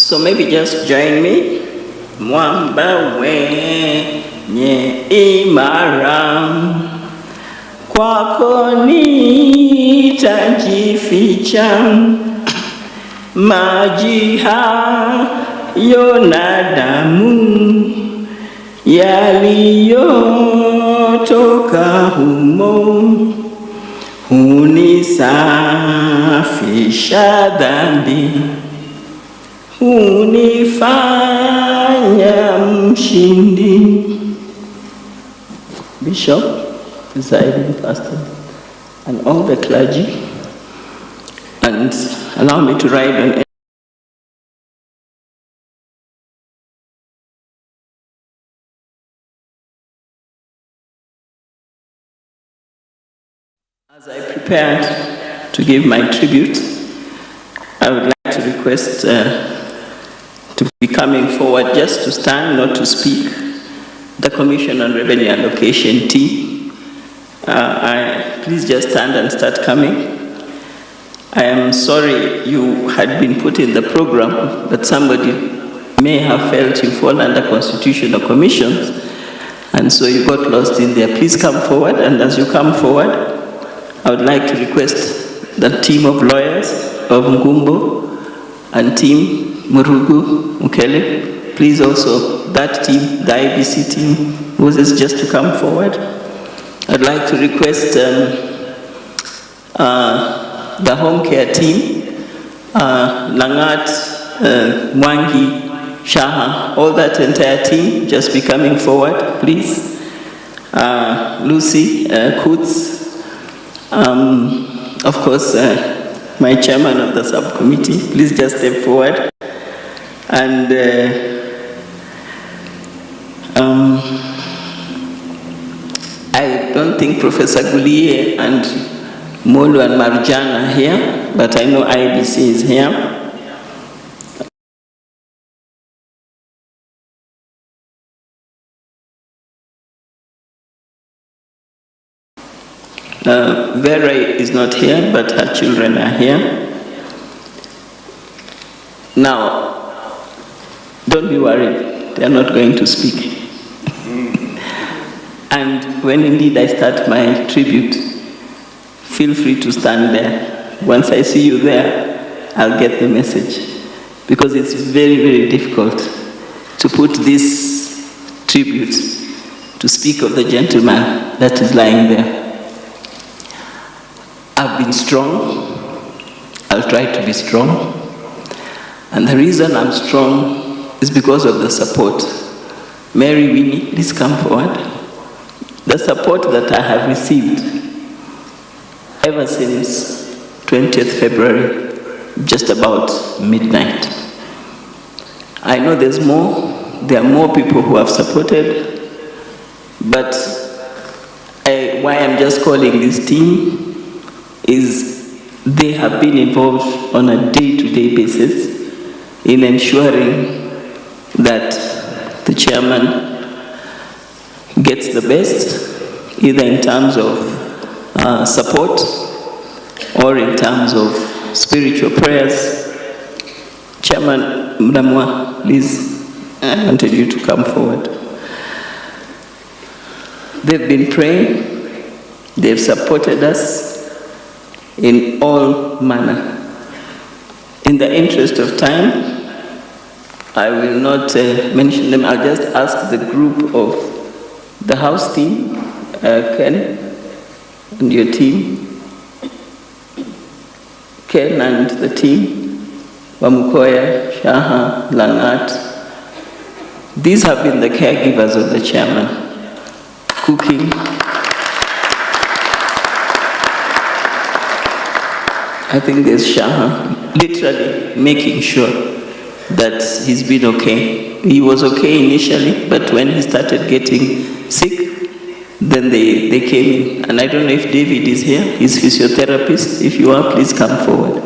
So maybe just join me. Mwamba wenye imara, kwako nitajificha, maji hayo na damu yaliyotoka humo hunisafisha dhambi, hunifanya mshindi. Bishop, presiding pastor, and all the clergy, and allow me to write on as I prepared to give my tribute. I would like to request to be coming forward, just to stand, not to speak, the Commission on Revenue Allocation team. Please just stand and start coming. I am sorry you had been put in the program, but somebody may have felt you fall under constitutional commissions, and so you got lost in there. Please come forward, and as you come forward, I would like to request the team of lawyers of Ngumbo and team Murugu Mukele, please also that team, the IBC team, Moses, just to come forward. I'd like to request the home care team, Langat, Mwangi, Shaha, all that entire team, just be coming forward, please. Lucy, Kutz, of course, my chairman of the subcommittee, please just step forward. And I don't think Professor Guliye and Molu and Marjan are here, but I know IBC is here. Vera is not here, but her children are here. Now, don't be worried, they are not going to speak. And when indeed I start my tribute, feel free to stand there. Once I see you there, I'll get the message. Because it's very, very difficult to put this tribute to speak of the gentleman that is lying there. I've been strong. I'll try to be strong. And the reason I'm strong is because of the support. Mary Winnie, please come forward. The support that I have received ever since 20th February, just about midnight. I know there's more. There are more people who have supported, but why I'm just calling this team is they have been involved on a day-to-day basis in ensuring that the chairman gets the best, either in terms of support or in terms of spiritual prayers. Chairman Mnamwa, please, I wanted you to come forward. They've been praying, they've supported us in all manner. In the interest of time, I will not mention them. I'll just ask the group of the house team, Ken and your team, Ken and the team, Wamukoya, Shaha, Langat. These have been the caregivers of the chairman, cooking. I think there's Shaha, literally making sure that he's been okay. He was okay initially, but when he started getting sick, then they came in. And I don't know if David is here, he's physiotherapist. If you are, please come forward.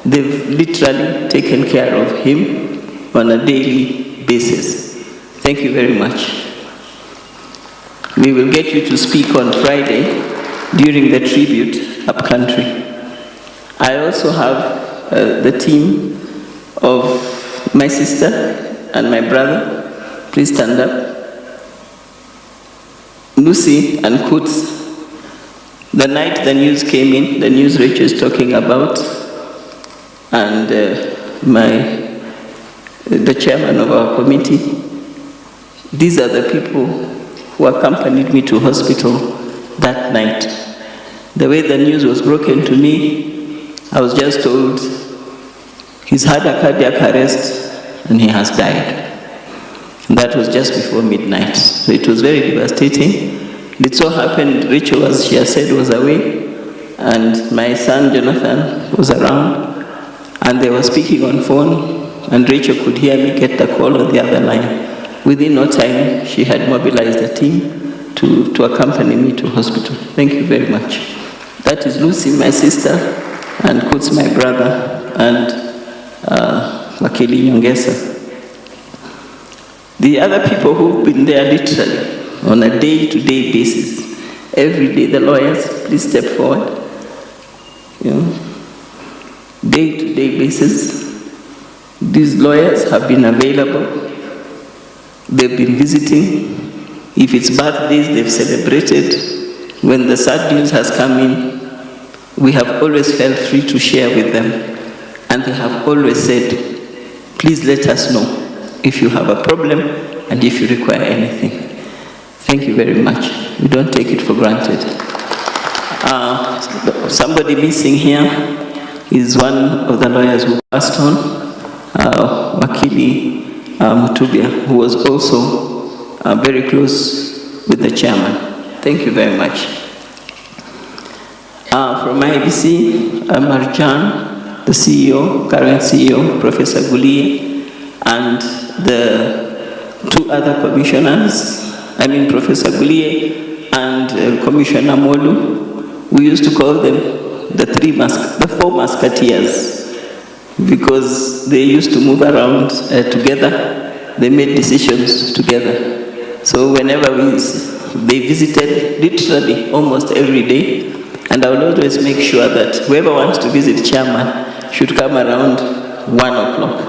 They've literally taken care of him on a daily basis. Thank you very much. We will get you to speak on Friday during the tribute upcountry. I also have the team of My sister and my brother, please stand up. Lucy and Kutz. The night the news came in, the news Rachel is talking about, and the chairman of our committee, these are the people who accompanied me to hospital that night. The way the news was broken to me, I was just told he's had a cardiac arrest and he has died. And that was just before midnight. So it was very devastating. It so happened Rachel, as she has said, was away, and my son Jonathan was around, and they were speaking on phone, and Rachel could hear me get the call on the other line. Within no time, she had mobilized a team to accompany me to hospital. Thank you very much. That is Lucy, my sister, and Kutz, my brother, and Wakili Nyongesa. The other people who've been there literally on a day-to-day basis, every day, the lawyers, please step forward. You know, day-to-day basis, these lawyers have been available. They've been visiting. If it's birthdays, they've celebrated. When the sad news has come in, we have always felt free to share with them. And they have always said, please let us know if you have a problem and if you require anything. Thank you very much. We don't take it for granted. Somebody missing here is one of the lawyers who passed on, Wakili Mutubia, who was also very close with the chairman. Thank you very much. From IBC, Marjan, the CEO, current CEO, Professor Gulie, and the two other commissioners, Professor Gulie and Commissioner Molu. We used to call them the four musketeers, because they used to move around together. They made decisions together. So whenever they visited, literally almost every day, and I will always make sure that whoever wants to visit chairman should come around 1 o'clock.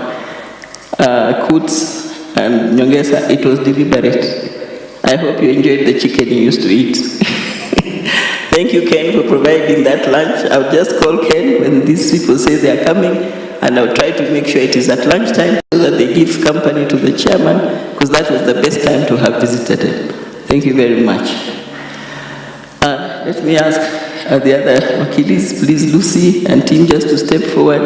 Kutz and Nyongesa, it was deliberate. I hope you enjoyed the chicken you used to eat. Thank you, Ken, for providing that lunch. I'll just call Ken when these people say they are coming, and I'll try to make sure it is at lunchtime so that they give company to the chairman, because that was the best time to have visited him. Thank you very much. Let me ask the other Wakilis, please, Lucy and team, just to step forward.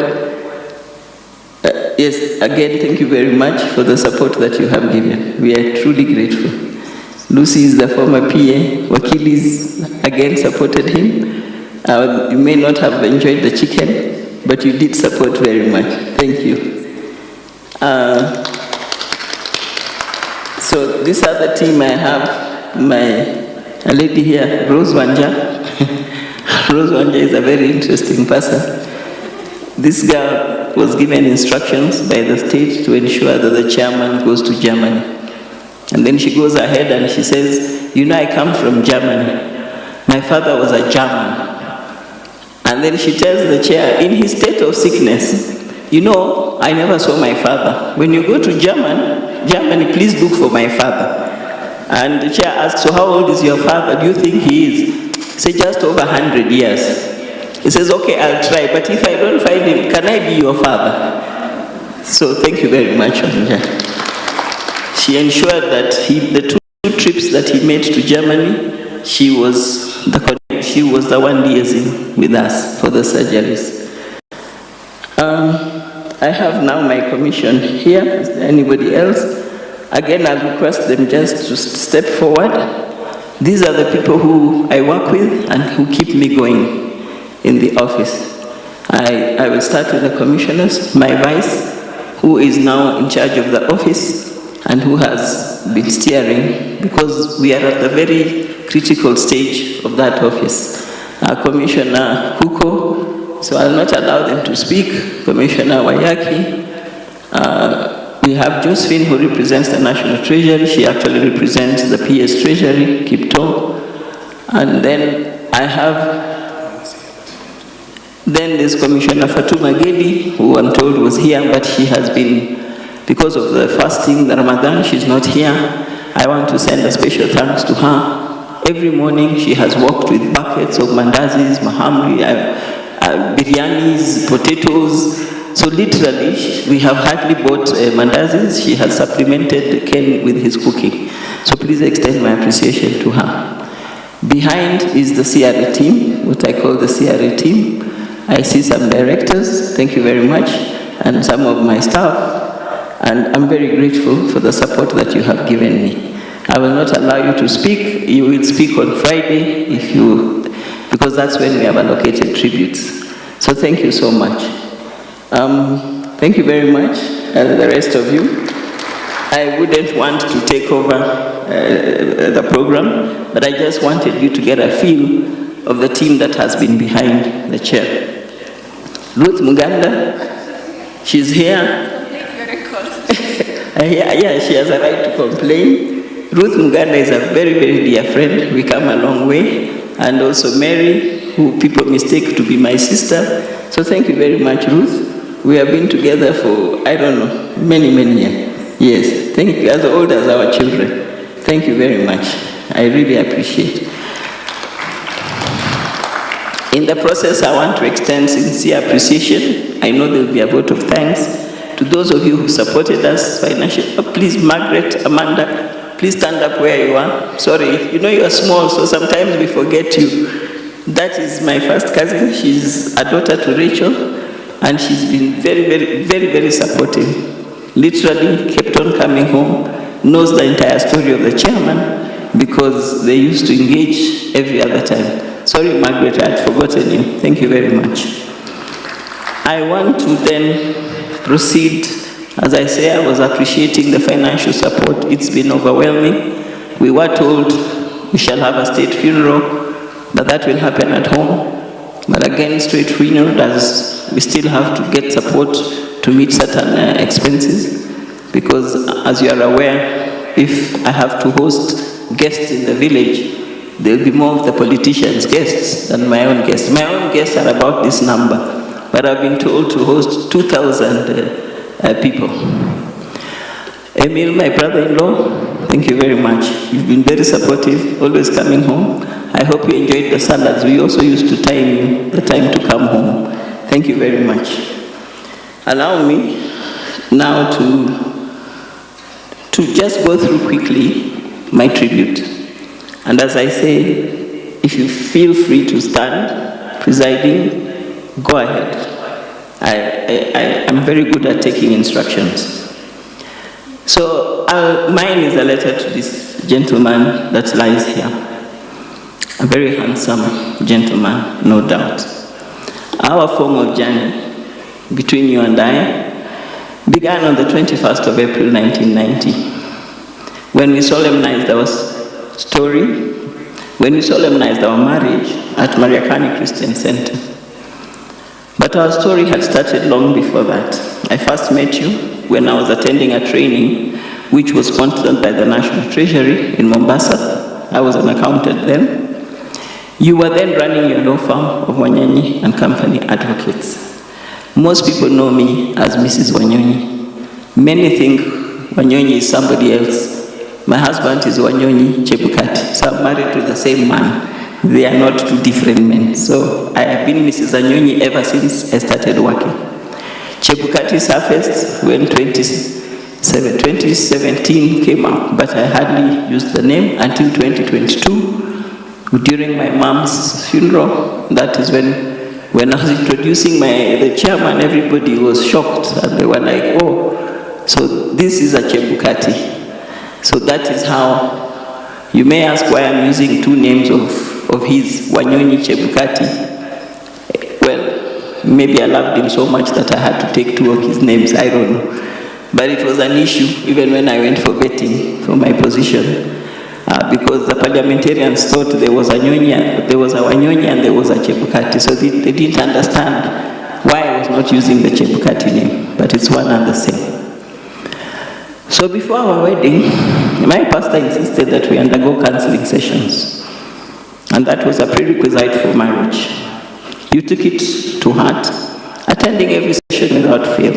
Yes, again, thank you very much for the support that you have given. We are truly grateful. Lucy is the former PA. Wakilis again supported him. You may not have enjoyed the chicken, but you did support very much. Thank you. So this other team, I have a lady here, Rose Wanja. Rose Wanja is a very interesting person. This girl was given instructions by the state to ensure that the chairman goes to Germany. And then she goes ahead and she says, you know, I come from Germany. My father was a German. And then she tells the chair, in his state of sickness, you know, I never saw my father. When you go to Germany, please look for my father. And the chair asks, so how old is your father? Do you think he is? Say, just over 100 years. He says, okay, I'll try, but if I don't find him, can I be your father? So thank you very much, Anja. She ensured that the two trips that he made to Germany, she was the one liaising with us for the surgeries. I have now my commission here. Is there anybody else? Again, I'll request them just to step forward. These are the people who I work with and who keep me going in the office. I will start with the commissioners. My vice, who is now in charge of the office and who has been steering, because we are at the very critical stage of that office. Commissioner Kuko, so I'll not allow them to speak. Commissioner Wayaki. We have Josephine, who represents the National Treasury. She actually represents the PS Treasury, Kipto. And then there's Commissioner Fatuma Gedi, who I'm told was here, but she has been Because of the fasting, the Ramadan, she's not here. I want to send a special thanks to her. Every morning she has walked with buckets of mandazis, mahamri, biryanis, potatoes. So literally, we have hardly bought mandazis. She has supplemented Ken with his cooking. So please extend my appreciation to her. Behind is the CRA team, what I call the CRA team. I see some directors, thank you very much, and some of my staff. And I'm very grateful for the support that you have given me. I will not allow you to speak. You will speak on Friday because that's when we have allocated tributes. So thank you so much. Thank you very much, the rest of you. I wouldn't want to take over the program, but I just wanted you to get a feel of the team that has been behind the chair. Ruth Muganda, she's here. Yeah, she has a right to complain. Ruth Muganda is a very, very dear friend. We come a long way. And also Mary, who people mistake to be my sister. So thank you very much, Ruth. We have been together for, I don't know, many, many years. Yes, thank you, as old as our children. Thank you very much. I really appreciate it. In the process, I want to extend sincere appreciation. I know there will be a vote of thanks to those of you who supported us financially. Oh, please, Margaret, Amanda, please stand up where you are. Sorry, you know you are small, so sometimes we forget you. That is my first cousin. She's a daughter to Rachel, and she's been very, very, very, very supportive. Literally kept on coming home, knows the entire story of the chairman, because they used to engage every other time. Sorry, Margaret, I had forgotten you. Thank you very much. I want to then proceed. As I say, I was appreciating the financial support. It's been overwhelming. We were told we shall have a state funeral, but that will happen at home. But again, state funeral does, we still have to get support to meet certain expenses, because as you are aware, if I have to host guests in the village, there will be more of the politicians' guests than my own guests. My own guests are about this number, but I've been told to host 2,000 people. Emil, my brother-in-law, thank you very much. You've been very supportive, always coming home. I hope you enjoyed the salads. We also used to time you the time to come home. Thank you very much. Allow me now to just go through quickly my tribute. And as I say, if you feel free to stand, presiding, go ahead. I'm very good at taking instructions. So mine is a letter to this gentleman that lies here. A very handsome gentleman, no doubt. Our formal journey between you and I began on the 21st of April 1990, when we solemnized our story, when we solemnized our marriage at Mariakani Christian Center. But our story had started long before that. I first met you when I was attending a training which was sponsored by the National Treasury in Mombasa. I was an accountant then. You were then running your law firm of Wanyonyi and Company Advocates. Most people know me as Mrs. Wanyonyi. Many think Wanyonyi is somebody else. My husband is Wanyonyi Chebukati, so I'm married to the same man. They are not two different men. So I have been Mrs. Wanyonyi ever since I started working. Chebukati surfaced when 2017 came up, but I hardly used the name until 2022. During my mom's funeral, that is when I was introducing the chairman, everybody was shocked and they were like, oh, so this is a Chebukati. So that is how, you may ask why I'm using two names of his, Wanyonyi Chebukati. Well, maybe I loved him so much that I had to take two of his names, I don't know. But it was an issue even when I went for vetting for my position. Because the parliamentarians thought there was a Wanyonyi and there was a Chebukati, so they didn't understand why I was not using the Chebukati name, but it's one and the same. So before our wedding, my pastor insisted that we undergo counseling sessions, and that was a prerequisite for marriage. You took it to heart, attending every session without fail,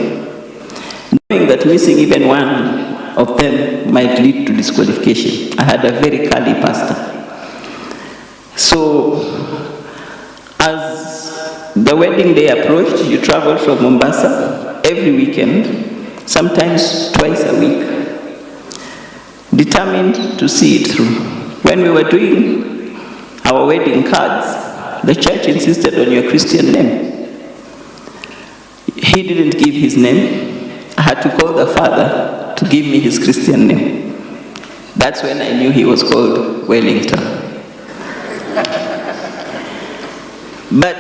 knowing that that missing even one of them might lead to disqualification. I had a very curly pastor. So, as the wedding day approached, you traveled from Mombasa every weekend, sometimes twice a week, determined to see it through. When we were doing our wedding cards, the church insisted on your Christian name. He didn't give his name. I had to call the father to give me his Christian name. That's when I knew he was called Wellington. But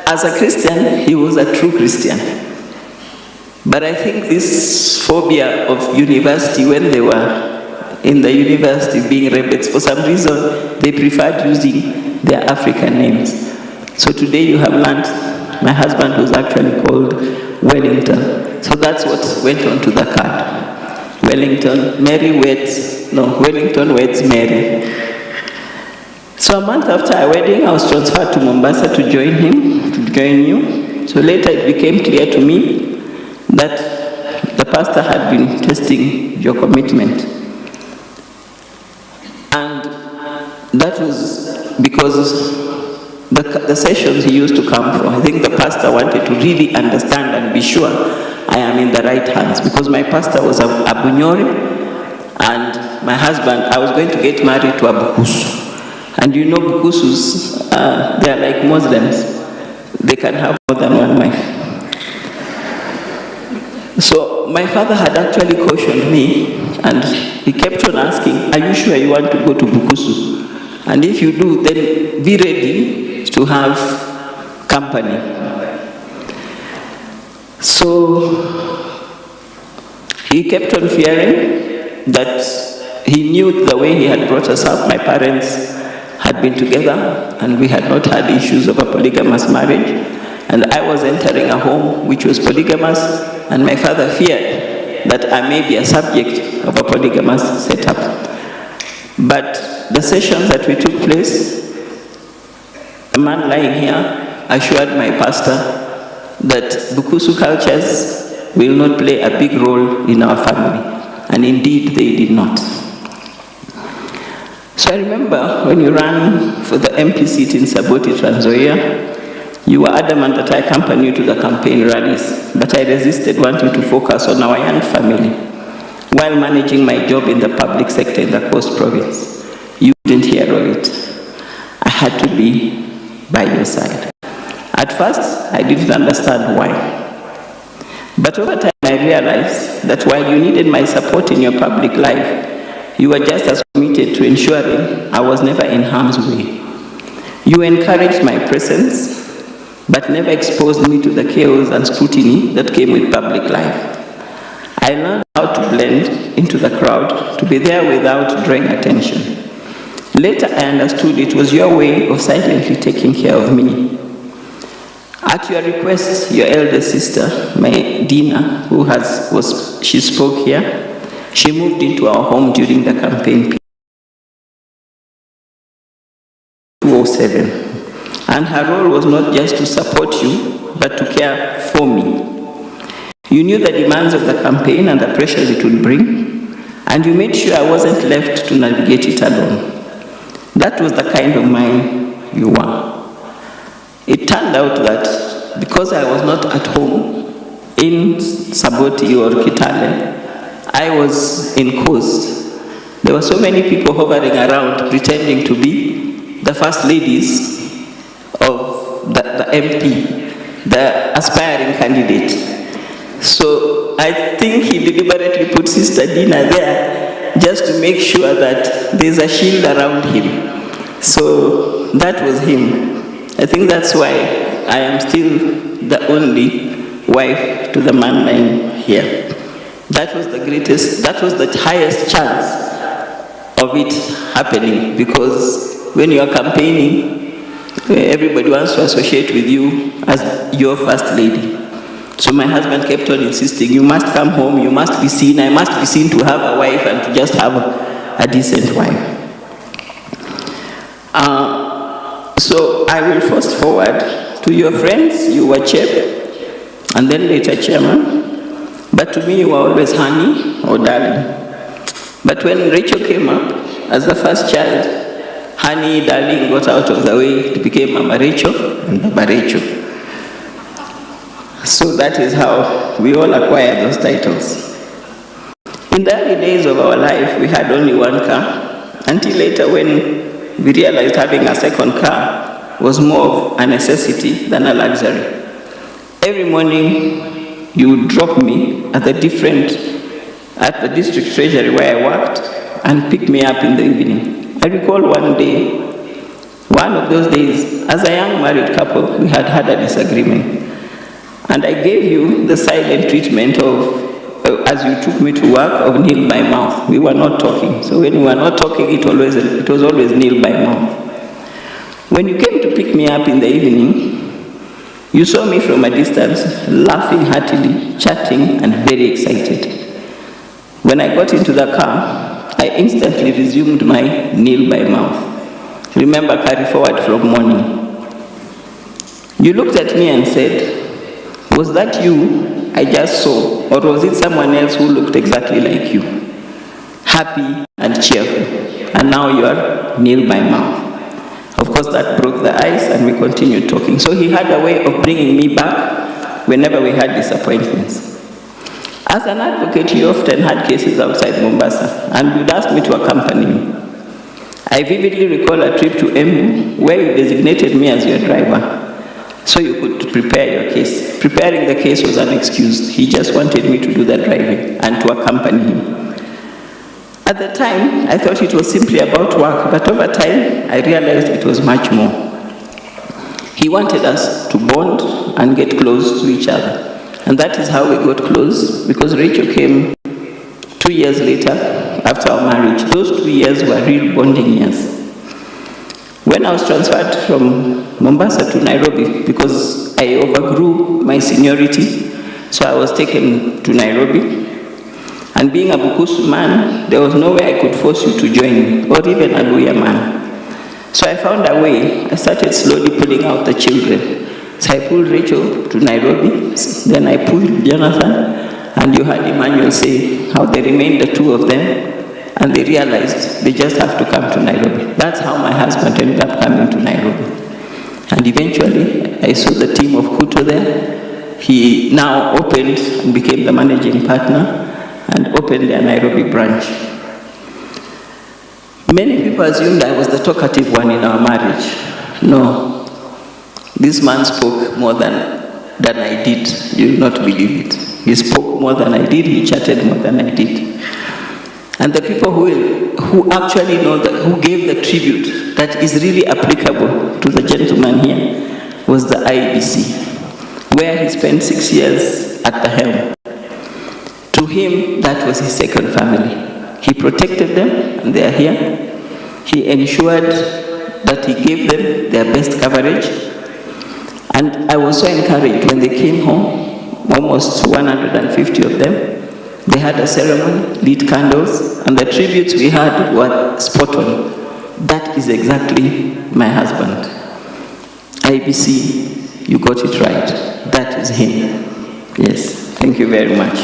as a Christian, he was a true Christian. But I think this phobia of university, when they were in the university being rebels, for some reason, they preferred using their African names. So today you have learned my husband was actually called Wellington. So that's what went on to the card. Wellington, Wellington weds Mary. So a month after our wedding, I was transferred to Mombasa to join you. So later it became clear to me that the pastor had been testing your commitment. And that was because the sessions he used to come for, I think the pastor wanted to really understand and be sure I am in the right hands, because my pastor was a Bunyore, and my husband, I was going to get married to a Bukusu. And you know Bukusus, they are like Muslims. They can have more than one wife. So my father had actually cautioned me, and he kept on asking, are you sure you want to go to Bukusu? And if you do, then be ready to have company. So he kept on fearing that he knew the way he had brought us up. My parents had been together and we had not had issues of a polygamous marriage. And I was entering a home which was polygamous, and my father feared that I may be a subject of a polygamous setup. But the sessions that we took place, a man lying here assured my pastor that Bukusu cultures will not play a big role in our family. And indeed, they did not. So I remember when you ran for the MP seat in Saboti, Trans Nzoia, you were adamant that I accompany you to the campaign rallies, but I resisted wanting to focus on our young family while managing my job in the public sector in the Coast Province. You didn't hear of it. I had to be by your side. At first, I didn't understand why. But over time, I realized that while you needed my support in your public life, you were just as committed to ensuring I was never in harm's way. You encouraged my presence, but never exposed me to the chaos and scrutiny that came with public life. I learned how to blend into the crowd, to be there without drawing attention. Later, I understood it was your way of silently taking care of me. At your request, your elder sister, my Dina, she spoke here, she moved into our home during the campaign period. 2007. And her role was not just to support you, but to care for me. You knew the demands of the campaign and the pressures it would bring, and you made sure I wasn't left to navigate it alone. That was the kind of man you were. It turned out that because I was not at home in Saboti or Kitale, I was in Coast. There were so many people hovering around pretending to be the first ladies of the MP, the aspiring candidate. So I think he deliberately put Sister Dina there just to make sure that there's a shield around him. So that was him. I think that's why I am still the only wife to the man lying here. That was the highest chance of it happening, because when you are campaigning, everybody wants to associate with you as your first lady. So my husband kept on insisting, you must come home, you must be seen, I must be seen to have a wife and to just have a decent wife. So I will fast forward to your friends. You were Chep, and then later chairman. But to me, you were always honey or darling. But when Rachel came up as the first child, honey, darling got out of the way. It became Mama Rachel and Baba Rachel. So that is how we all acquired those titles. In the early days of our life, we had only one car, until later when we realized having a second car was more of a necessity than a luxury. Every morning, you would drop me at the district treasury where I worked and pick me up in the evening. I recall one day, one of those days, as a young married couple, we had had a disagreement. And I gave you the silent treatment of, as you took me to work, of kneel by mouth. We were not talking. So when we were not talking, it was always kneel by mouth. When you came to pick me up in the evening, you saw me from a distance, laughing heartily, chatting, and very excited. When I got into the car, I instantly resumed my kneel by mouth. Remember, carry forward from morning. You looked at me and said, "Was that you I just saw, or was it someone else who looked exactly like you? Happy and cheerful, and now you are kneel by mouth." Of course, that broke the ice and we continued talking. So he had a way of bringing me back whenever we had disappointments. As an advocate, he often had cases outside Mombasa and would ask me to accompany him. I vividly recall a trip to Embu where you designated me as your driver so you could prepare your case. Preparing the case was unexcused. He just wanted me to do the driving and to accompany him. At the time, I thought it was simply about work, but over time, I realized it was much more. He wanted us to bond and get close to each other. And that is how we got close, because Rachel came 2 years later after our marriage. Those 2 years were real bonding years. When I was transferred from Mombasa to Nairobi, because I overgrew my seniority, so I was taken to Nairobi. And being a Bukusu man, there was no way I could force you to join me, or even a Luya man. So I found a way. I started slowly pulling out the children. So I pulled Rachel to Nairobi, then I pulled Jonathan, and you heard Emmanuel say how they remained the two of them, and they realized they just have to come to Nairobi. That's how my husband ended up coming to Nairobi. And eventually, I saw the team of Kuto there. He now opened and became the managing partner and opened their Nairobi branch. Many people assumed I was the talkative one in our marriage. No. This man spoke more than I did. You will not believe it. He spoke more than I did. He chatted more than I did. And the people who actually know who gave the tribute that is really applicable to the gentleman here was the IBC, where he spent 6 years at the helm. To him, that was his second family. He protected them, and they are here. He ensured that he gave them their best coverage. And I was so encouraged when they came home, almost 150 of them. They had a ceremony, lit candles, and the tributes we had were spot on. That is exactly my husband. IBC, you got it right. That is him. Yes, thank you very much.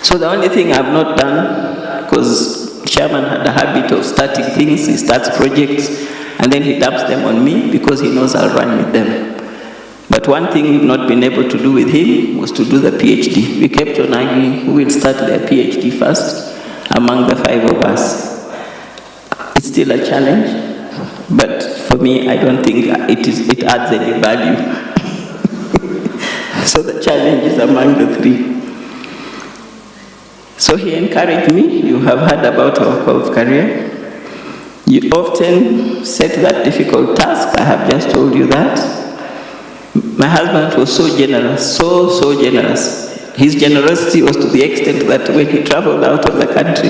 So the only thing I've not done, because Chairman had a habit of starting things, he starts projects, and then he dumps them on me because he knows I'll run with them. But one thing we've not been able to do with him was to do the PhD. We kept on arguing who will start their PhD first among the 5 of us. It's still a challenge, but for me, I don't think it adds any value. So the challenge is among the 3. So he encouraged me. You have heard about our health career. You often set that difficult task. I have just told you that. My husband was so generous, so generous. His generosity was to the extent that when he traveled out of the country,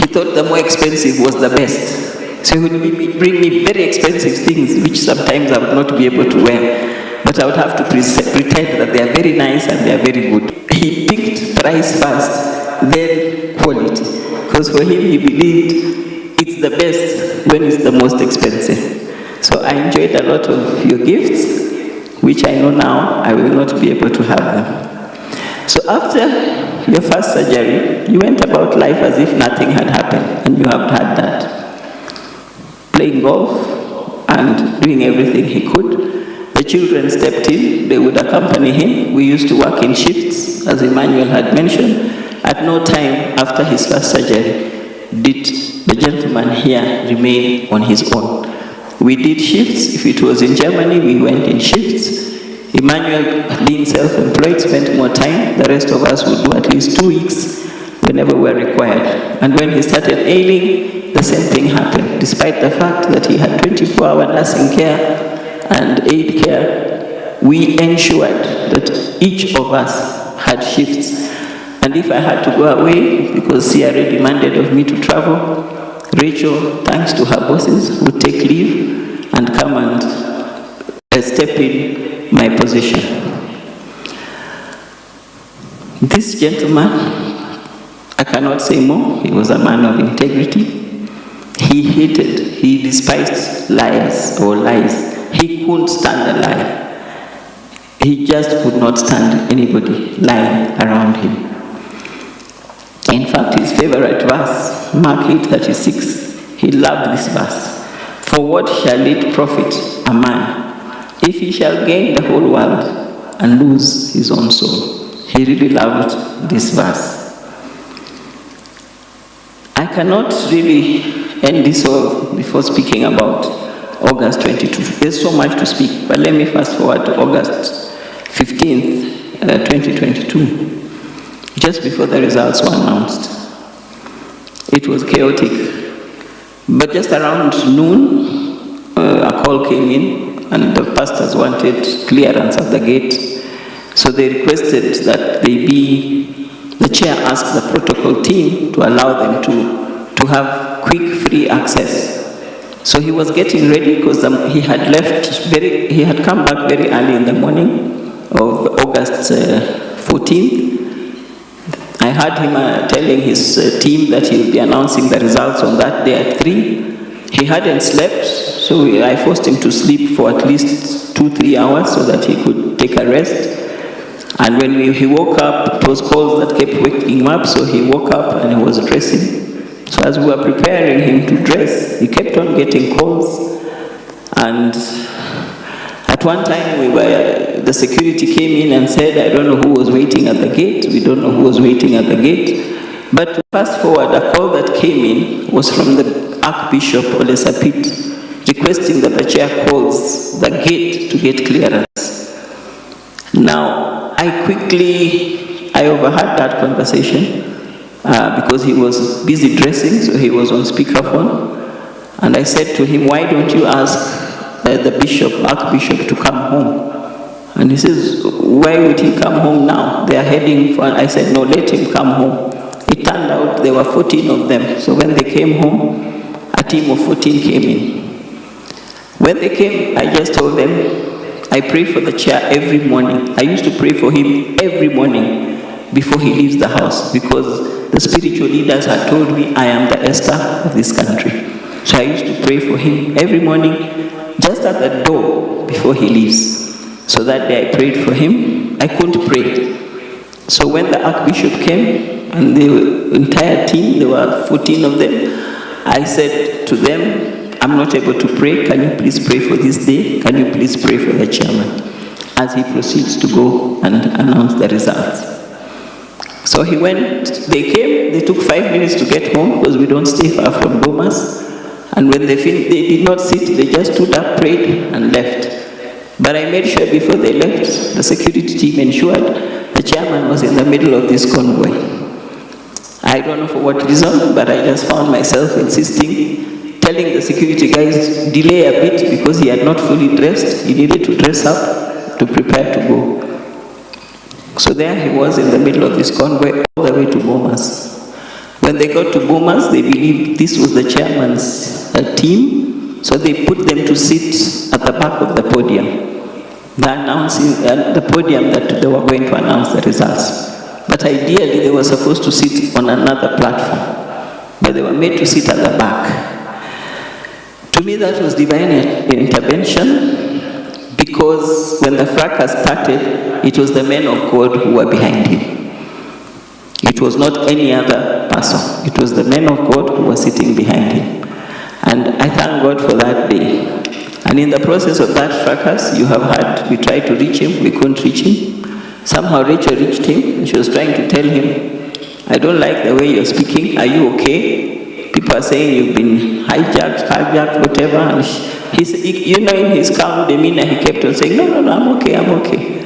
he thought the more expensive was the best. So he would bring me very expensive things, which sometimes I would not be able to wear. But I would have to pretend that they are very nice and they are very good. He picked price first, then quality. Because for him, he believed it's the best when it's the most expensive. So I enjoyed a lot of your gifts, which I know now I will not be able to have them. So after your first surgery, you went about life as if nothing had happened, and you have had that. Playing golf and doing everything he could. The children stepped in, they would accompany him. We used to work in shifts, as Emmanuel had mentioned. At no time after his first surgery did the gentleman here remain on his own. We did shifts. If it was in Germany, we went in shifts. Emmanuel, being self-employed, spent more time. The rest of us would do at least 2 weeks whenever we were required. And when he started ailing, the same thing happened. Despite the fact that he had 24-hour nursing care and aid care, we ensured that each of us had shifts. And if I had to go away, because CRA demanded of me to travel, Rachel, thanks to her bosses, would take leave and come and step in my position. This gentleman, I cannot say more, he was a man of integrity. He despised liars or lies. He couldn't stand a lie. He just could not stand anybody lying around him. In fact, his favorite verse, Mark 8:36, he loved this verse. For what shall it profit a man if he shall gain the whole world and lose his own soul? He really loved this verse. I cannot really end this all before speaking about August 22. There's so much to speak, but let me fast forward to August 15th, 2022. Just before the results were announced. It was chaotic. But just around noon, a call came in, and the pastors wanted clearance at the gate. So they requested that the chair asked the protocol team to allow them to have quick, free access. So he was getting ready because he had come back very early in the morning of August 14th. I heard him telling his team that he would be announcing the results on that day at 3. He hadn't slept, so I forced him to sleep for at least 2-3 hours so that he could take a rest. And when he woke up, it was calls that kept waking him up, so he woke up and he was dressing. So as we were preparing him to dress, he kept on getting calls. And at one time, the security came in and said, I don't know who was waiting at the gate. We don't know who was waiting at the gate. But to fast forward, a call that came in was from the Archbishop Olesapit, requesting that the chair calls the gate to get clearance. Now, I overheard that conversation because he was busy dressing, so he was on speakerphone. And I said to him, why don't you ask the Archbishop to come home? And he says, why would he come home now? They are heading for, I said, no, let him come home. It turned out there were 14 of them. So when they came home, a team of 14 came in. When they came, I just told them, I pray for the chair every morning. I used to pray for him every morning before he leaves the house, because the spiritual leaders had told me I am the Esther of this country. So I used to pray for him every morning, just at the door before he leaves. So that day I prayed for him. I couldn't pray. So when the Archbishop came, and the entire team, there were 14 of them, I said to them, I'm not able to pray. Can you please pray for this day? Can you please pray for the chairman? As he proceeds to go and announce the results. So he went, they came, they took 5 minutes to get home because we don't stay far from Bomas. And when they finished, they did not sit, they just stood up, prayed, and left. But I made sure before they left, the security team ensured the chairman was in the middle of this convoy. I don't know for what reason, but I just found myself insisting, telling the security guys, delay a bit because he had not fully dressed. He needed to dress up to prepare to go. So there he was in the middle of this convoy all the way to Bomas. When they got to Bomas, they believed this was the chairman's team, so they put them to sit at the back of the podium. The podium that they were going to announce the results. But ideally, they were supposed to sit on another platform, but they were made to sit at the back. To me, that was divine intervention, because when the fracas started, it was the men of God who were behind him. was not any other person. It was the men of God who were sitting behind him. And I thank God for that day. And in the process of that fracas, you have heard, we tried to reach him, we couldn't reach him. Somehow Rachel reached him, and she was trying to tell him, I don't like the way you're speaking, are you okay? People are saying you've been hijacked, whatever. And you know, in his calm demeanor, he kept on saying, no, I'm okay.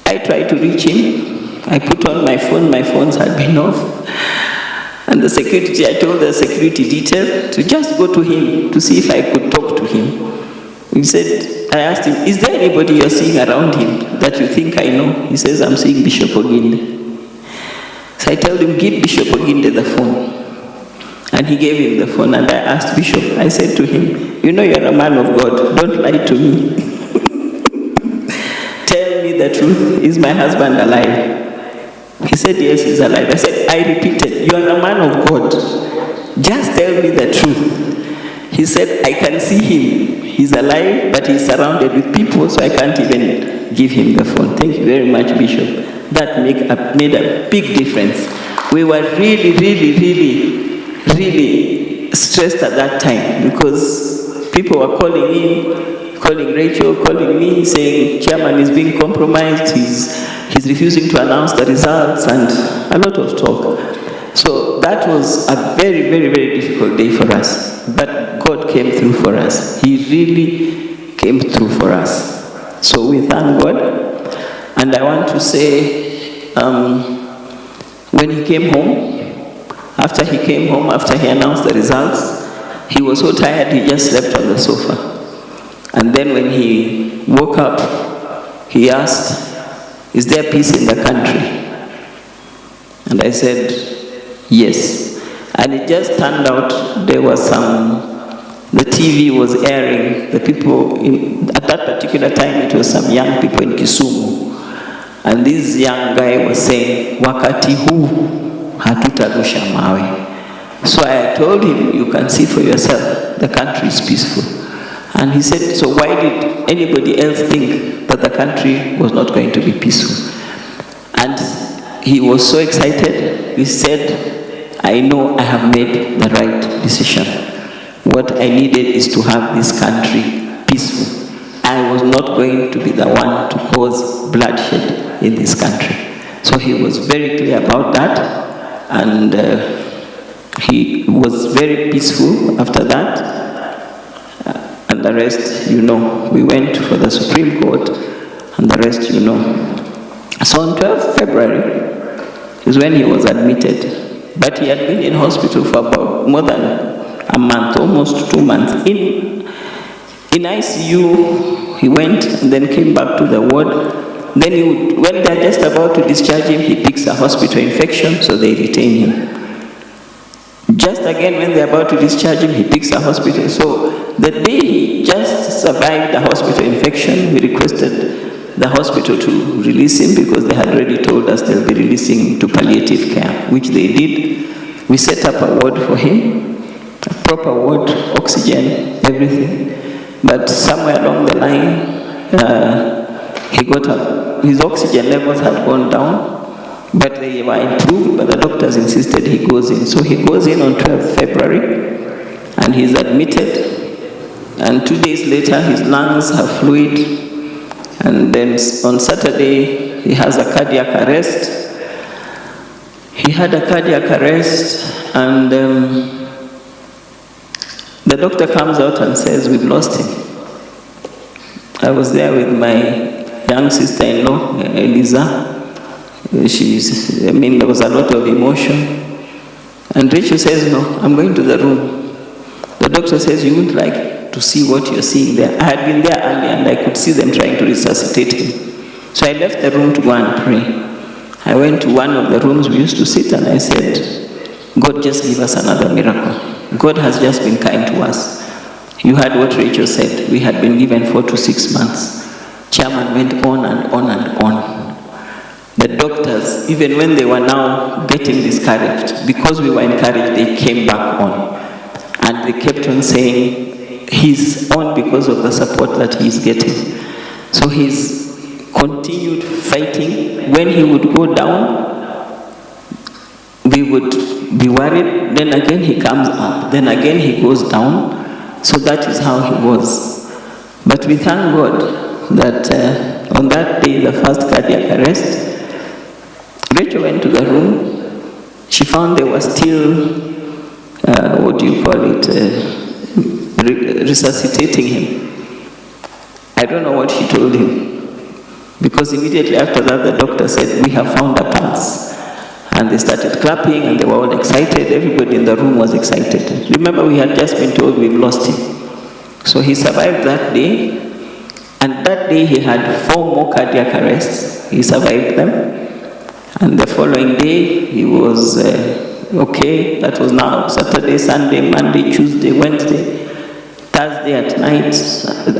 I tried to reach him. I put on my phone. My phones had been off. And the security, I told the security detail to just go to him to see if I could talk to him. He said, I asked him, is there anybody you're seeing around him that you think I know? He says, I'm seeing Bishop Oginde. So I told him, give Bishop Oginde the phone. And he gave him the phone, and I asked Bishop, I said to him, you know you're a man of God, don't lie to me. Tell me the truth, is my husband alive? He said, yes, he's alive. I said, I repeated, you are a man of God, just tell me the truth. He said, I can see him, he's alive, but he's surrounded with people, so I can't even give him the phone. Thank you very much, Bishop. That made a big difference. We were really stressed at that time because people were calling in, calling Rachel, calling me, saying chairman is being compromised, he's refusing to announce the results, and a lot of talk. So that was a very difficult day for us. But God came through for us. He really came through for us. So we thank God. And I want to say, when he came home, after he announced the results, he was so tired he just slept on the sofa. And then when he woke up, he asked, is there peace in the country? And I said, yes. And it just turned out there was the TV was airing, the people, at that particular time it was some young people in Kisumu. And this young guy was saying, wakati huu hatutarusha mawe. So I told him, you can see for yourself, the country is peaceful. And he said, so why did anybody else think that the country was not going to be peaceful? And he was so excited. He said, I know I have made the right decision. What I needed is to have this country peaceful. I was not going to be the one to cause bloodshed in this country. So he was very clear about that, and he was very peaceful after that. And the rest, you know, we went for the Supreme Court, and the rest, you know. So on 12th February is when he was admitted. But he had been in hospital for about more than a month, almost 2 months. In ICU, he went and then came back to the ward. Then when they're just about to discharge him, he picks a hospital infection, so they retain him. Just again, when they're about to discharge him, he picks a hospital. So the day he just survived the hospital infection, we requested the hospital to release him because they had already told us they'll be releasing him to palliative care, which they did. We set up a ward for him, a proper ward, oxygen, everything. But somewhere along the line, his oxygen levels had gone down, but they were improved, but the doctors insisted he goes in. So he goes in on 12th February, and he's admitted. And 2 days later, his lungs have fluid. And then on Saturday, he has a cardiac arrest. He had a cardiac arrest, and the doctor comes out and says, we've lost him. I was there with my young sister-in-law, Eliza. There was a lot of emotion. And Rachel says, no, I'm going to the room. The doctor says, you wouldn't like to see what you're seeing there. I had been there earlier and I could see them trying to resuscitate him. So I left the room to go and pray. I went to one of the rooms we used to sit and I said, God, just give us another miracle. God has just been kind to us. You heard what Rachel said. We had been given 4 to 6 months. Chairman went on and on and on. The doctors, even when they were now getting discouraged, because we were encouraged, they came back on. And they kept on saying, he's on because of the support that he's getting. So he's continued fighting. When he would go down, would be worried, then again he comes up, then again he goes down. So that is how he was. But we thank God that on that day, the first cardiac arrest, Rachel went to the room. She found they were still, resuscitating him. I don't know what she told him, because immediately after that, the doctor said, we have found a pulse. And they started clapping, and they were all excited. Everybody in the room was excited. Remember, we had just been told we've lost him. So he survived that day, and that day he had 4 more cardiac arrests. He survived them, and the following day he was okay. That was now Saturday, Sunday, Monday, Tuesday, Wednesday, Thursday at night.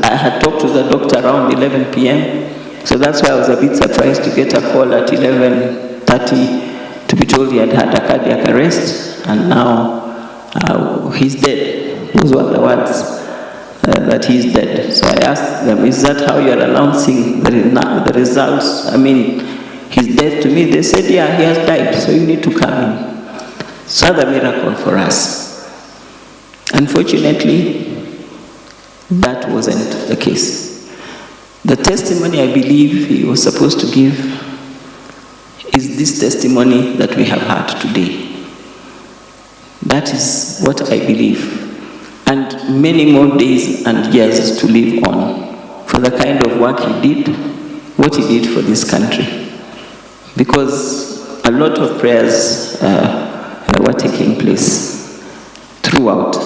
I had talked to the doctor around 11 p.m. So that's why I was a bit surprised to get a call at 11:30 to be told he had had a cardiac arrest, and now he's dead. Those were the words, that he's dead. So I asked them, is that how you're announcing the results? I mean, he's dead to me. They said, yeah, he has died, so you need to come in. It's another miracle for us. Unfortunately, that wasn't the case. The testimony I believe he was supposed to give is this testimony that we have had today. That is what I believe. And many more days and years to live on for the kind of work he did, what he did for this country. Because a lot of prayers were taking place throughout.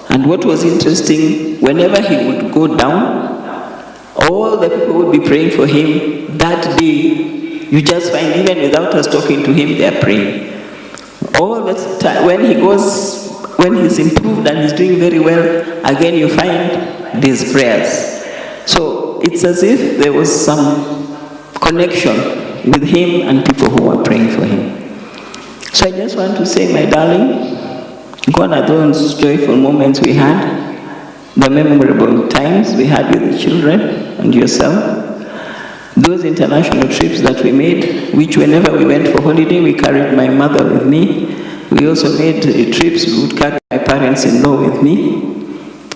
And what was interesting, whenever he would go down, all the people would be praying for him that day. You just find, even without us talking to him, they are praying. All the time, when he's improved and he's doing very well, again you find these prayers. So it's as if there was some connection with him and people who were praying for him. So I just want to say, my darling, gone are those joyful moments we had, the memorable times we had with the children and yourself. Those international trips that we made, which whenever we went for holiday, we carried my mother with me. We also made trips, we would carry my parents-in-law with me.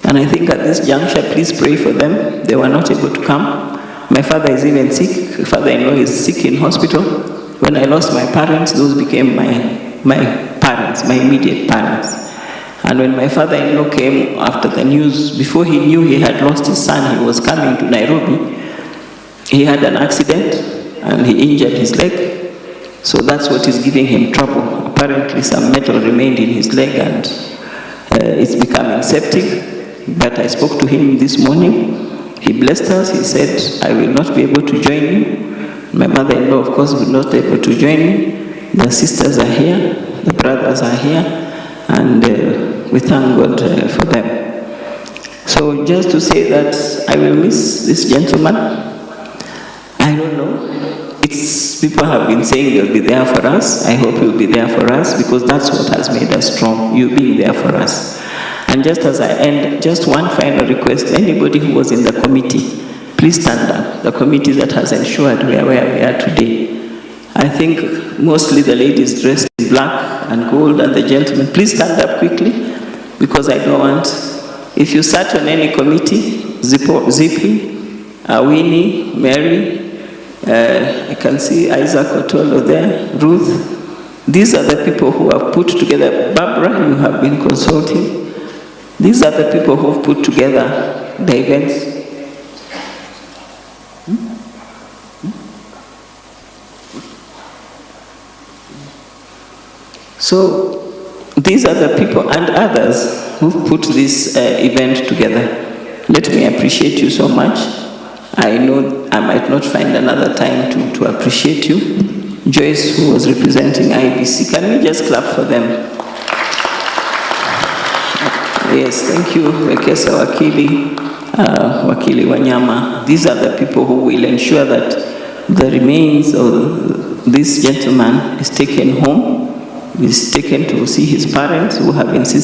And I think at this juncture, please pray for them. They were not able to come. My father is even sick. Father-in-law is sick in hospital. When I lost my parents, those became my parents, my immediate parents. And when my father-in-law came after the news, before he knew he had lost his son, he was coming to Nairobi. He had an accident and he injured his leg. So that's what is giving him trouble. Apparently some metal remained in his leg and it's becoming septic. But I spoke to him this morning. He blessed us. He said, I will not be able to join you. My mother-in-law, of course, will not be able to join me. The sisters are here. The brothers are here. And we thank God for them. So just to say that I will miss this gentleman. I don't know. People have been saying they'll be there for us. I hope you'll be there for us, because that's what has made us strong, you being there for us. And just as I end, just one final request. Anybody who was in the committee, please stand up. The committee that has ensured we are where we are today. I think mostly the ladies dressed in black and gold and the gentlemen. Please stand up quickly, because I don't want, if you sat on any committee, Zippy, Winnie, Mary, I can see Isaac Otolo there, Ruth. These are the people who have put together. Barbara, you have been consulting. These are the people who have put together the events. So these are the people and others who put this event together. Let me appreciate you so much. I know I might not find another time to appreciate you. Joyce, who was representing IBC, can we just clap for them? Yes, thank you, Wekesa Wakili, Wakili Wanyama. These are the people who will ensure that the remains of this gentleman is taken home, is taken to see his parents who have insisted